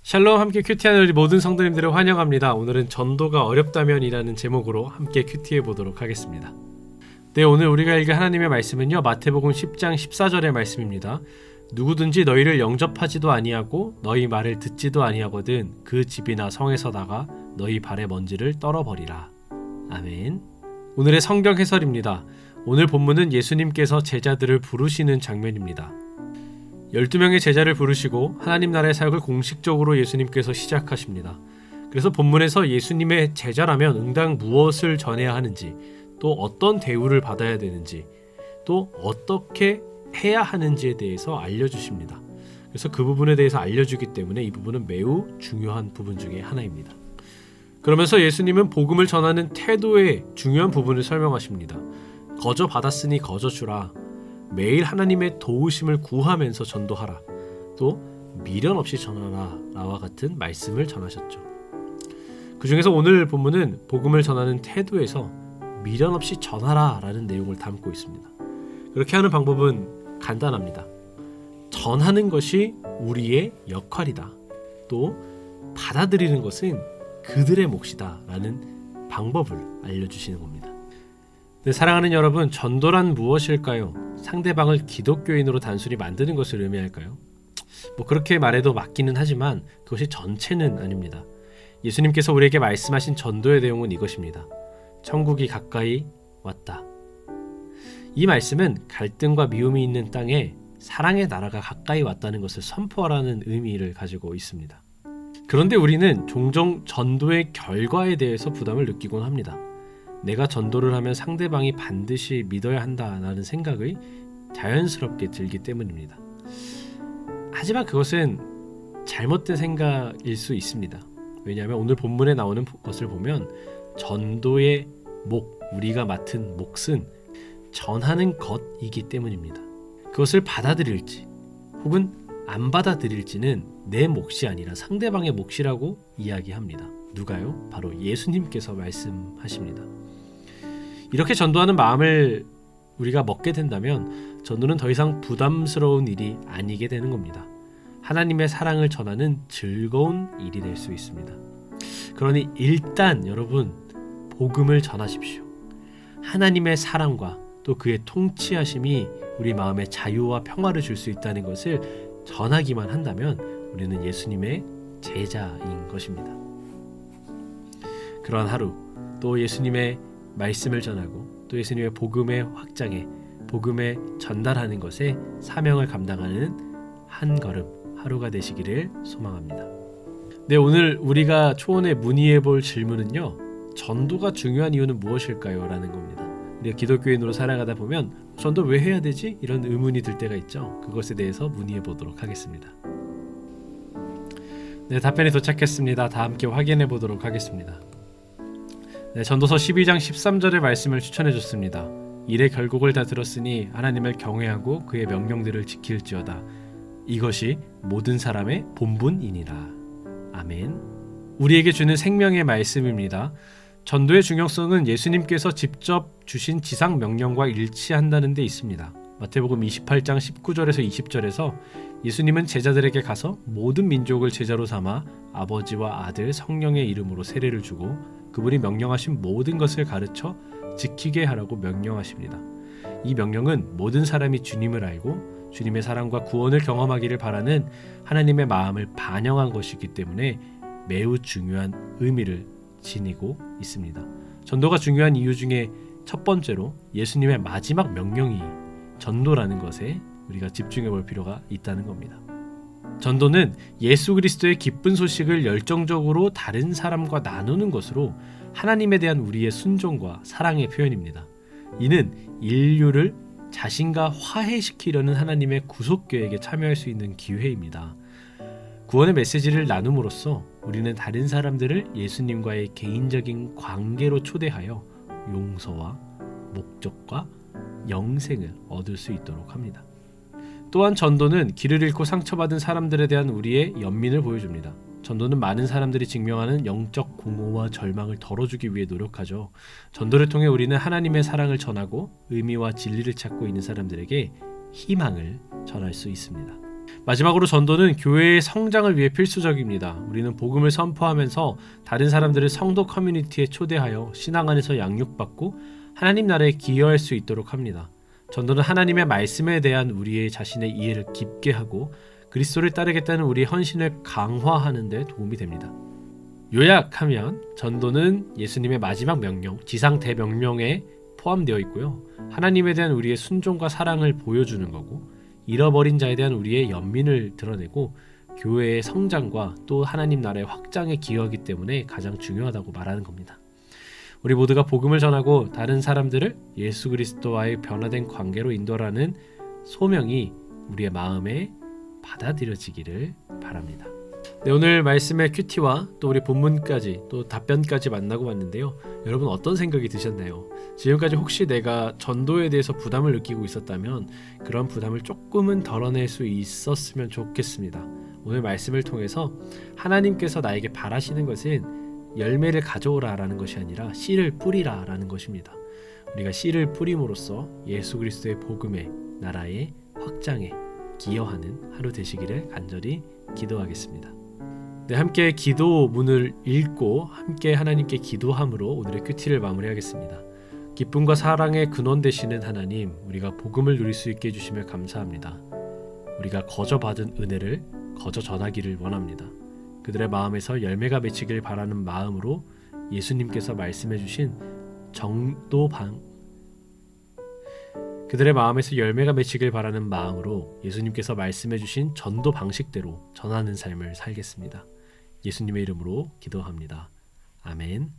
샬롬, 함께 큐티하는 우리 모든 성도님들을 환영합니다. 오늘은 전도가 어렵다면이라는 제목으로 함께 큐티해 보도록 하겠습니다. 네, 오늘 우리가 읽을 하나님의 말씀은요, 마태복음 10장 14절의 말씀입니다. 누구든지 너희를 영접하지도 아니하고 너희 말을 듣지도 아니하거든 그 집이나 성에서 나가 너희 발의 먼지를 떨어버리라. 아멘. 오늘의 성경 해설입니다. 오늘 본문은 예수님께서 제자들을 부르시는 장면입니다. 12명의 제자를 부르시고 하나님 나라의 사역을 공식적으로 예수님께서 시작하십니다. 그래서 본문에서 예수님의 제자라면 응당 무엇을 전해야 하는지, 또 어떤 대우를 받아야 되는지, 또 어떻게 해야 하는지에 대해서 알려주십니다. 그래서 그 부분에 대해서 알려주기 때문에 이 부분은 매우 중요한 부분 중에 하나입니다. 그러면서 예수님은 복음을 전하는 태도의 중요한 부분을 설명하십니다. 거저 받았으니 거저 주라. 매일 하나님의 도우심을 구하면서 전도하라. 또 미련 없이 전하라. 라와 같은 말씀을 전하셨죠. 그 중에서 오늘 본문은 복음을 전하는 태도에서 미련 없이 전하라 라는 내용을 담고 있습니다. 그렇게 하는 방법은 간단합니다. 전하는 것이 우리의 역할이다. 또 받아들이는 것은 그들의 몫이다 라는 방법을 알려주시는 겁니다. 네, 사랑하는 여러분, 전도란 무엇일까요? 상대방을 기독교인으로 단순히 만드는 것을 의미할까요? 그렇게 말해도 맞기는 하지만 그것이 전체는 아닙니다. 예수님께서 우리에게 말씀하신 전도의 내용은 이것입니다. 천국이 가까이 왔다. 이 말씀은 갈등과 미움이 있는 땅에 사랑의 나라가 가까이 왔다는 것을 선포하라는 의미를 가지고 있습니다. 그런데 우리는 종종 전도의 결과에 대해서 부담을 느끼곤 합니다. 내가 전도를 하면 상대방이 반드시 믿어야 한다라는 생각이 자연스럽게 들기 때문입니다. 하지만 그것은 잘못된 생각일 수 있습니다. 왜냐하면 오늘 본문에 나오는 것을 보면 전도의 우리가 맡은 몫은 전하는 것이기 때문입니다. 그것을 받아들일지 혹은 안 받아들일지는 내 몫이 아니라 상대방의 몫이라고 이야기합니다. 누가요? 바로 예수님께서 말씀하십니다. 이렇게 전도하는 마음을 우리가 먹게 된다면 전도는 더 이상 부담스러운 일이 아니게 되는 겁니다. 하나님의 사랑을 전하는 즐거운 일이 될 수 있습니다. 그러니 일단 여러분, 복음을 전하십시오. 하나님의 사랑과 또 그의 통치하심이 우리 마음에 자유와 평화를 줄 수 있다는 것을 전하기만 한다면 우리는 예수님의 제자인 것입니다. 그런 하루, 또 예수님의 말씀을 전하고 또 예수님의 복음의 확장에, 복음에 전달하는 것에 사명을 감당하는 한 걸음, 하루가 되시기를 소망합니다. 네, 오늘 우리가 초원에 문의해 볼 질문은요, 전도가 중요한 이유는 무엇일까요? 라는 겁니다. 우리가 기독교인으로 살아가다 보면 전도 왜 해야 되지? 이런 의문이 들 때가 있죠. 그것에 대해서 문의해 보도록 하겠습니다. 네, 답변이 도착했습니다. 다 함께 확인해 보도록 하겠습니다. 네, 전도서 12장 13절의 말씀을 추천해 줬습니다. 일의 결국을 다 들었으니 하나님을 경외하고 그의 명령들을 지킬지어다. 이것이 모든 사람의 본분이니라. 아멘. 우리에게 주는 생명의 말씀입니다. 전도의 중요성은 예수님께서 직접 주신 지상 명령과 일치한다는 데 있습니다. 마태복음 28장 19절에서 20절에서 예수님은 제자들에게 가서 모든 민족을 제자로 삼아 아버지와 아들 성령의 이름으로 세례를 주고 그분이 명령하신 모든 것을 가르쳐 지키게 하라고 명령하십니다. 이 명령은 모든 사람이 주님을 알고 주님의 사랑과 구원을 경험하기를 바라는 하나님의 마음을 반영한 것이기 때문에 매우 중요한 의미를 지니고 있습니다. 전도가 중요한 이유 중에 첫 번째로 예수님의 마지막 명령이 전도라는 것에 우리가 집중해 볼 필요가 있다는 겁니다. 전도는 예수 그리스도의 기쁜 소식을 열정적으로 다른 사람과 나누는 것으로 하나님에 대한 우리의 순종과 사랑의 표현입니다. 이는 인류를 자신과 화해시키려는 하나님의 구속 계획에 참여할 수 있는 기회입니다. 구원의 메시지를 나눔으로써 우리는 다른 사람들을 예수님과의 개인적인 관계로 초대하여 용서와 목적과 영생을 얻을 수 있도록 합니다. 또한 전도는 길을 잃고 상처받은 사람들에 대한 우리의 연민을 보여줍니다. 전도는 많은 사람들이 직면하는 영적 공허와 절망을 덜어주기 위해 노력하죠. 전도를 통해 우리는 하나님의 사랑을 전하고 의미와 진리를 찾고 있는 사람들에게 희망을 전할 수 있습니다. 마지막으로 전도는 교회의 성장을 위해 필수적입니다. 우리는 복음을 선포하면서 다른 사람들을 성도 커뮤니티에 초대하여 신앙 안에서 양육받고 하나님 나라에 기여할 수 있도록 합니다. 전도는 하나님의 말씀에 대한 우리의 자신의 이해를 깊게 하고 그리스도를 따르겠다는 우리의 헌신을 강화하는 데 도움이 됩니다. 요약하면 전도는 예수님의 마지막 명령, 지상 대명령에 포함되어 있고요. 하나님에 대한 우리의 순종과 사랑을 보여주는 거고, 잃어버린 자에 대한 우리의 연민을 드러내고 교회의 성장과 또 하나님 나라의 확장에 기여하기 때문에 가장 중요하다고 말하는 겁니다. 우리 모두가 복음을 전하고 다른 사람들을 예수 그리스도와의 변화된 관계로 인도하라는 소명이 우리의 마음에 받아들여지기를 바랍니다. 네, 오늘 말씀의 큐티와 또 우리 본문까지 또 답변까지 만나고 봤는데요. 여러분 어떤 생각이 드셨나요? 지금까지 혹시 내가 전도에 대해서 부담을 느끼고 있었다면 그런 부담을 조금은 덜어낼 수 있었으면 좋겠습니다. 오늘 말씀을 통해서 하나님께서 나에게 바라시는 것은 열매를 가져오라라는 것이 아니라 씨를 뿌리라라는 것입니다. 우리가 씨를 뿌림으로써 예수 그리스도의 복음의 나라의 확장에 기여하는 하루 되시기를 간절히 기도하겠습니다. 네, 함께 기도문을 읽고 함께 하나님께 기도함으로 오늘의 큐티를 마무리하겠습니다. 기쁨과 사랑의 근원 되시는 하나님, 우리가 복음을 누릴 수 있게 해주시며 감사합니다. 우리가 거저 받은 은혜를 거저 전하기를 원합니다. 그들의 마음에서 열매가 맺히길 바라는 마음으로 예수님께서 말씀해 주신 그들의 마음에서 열매가 맺히길 바라는 마음으로 예수님께서 말씀해 주신 전도 방식대로 전하는 삶을 살겠습니다. 예수님의 이름으로 기도합니다. 아멘.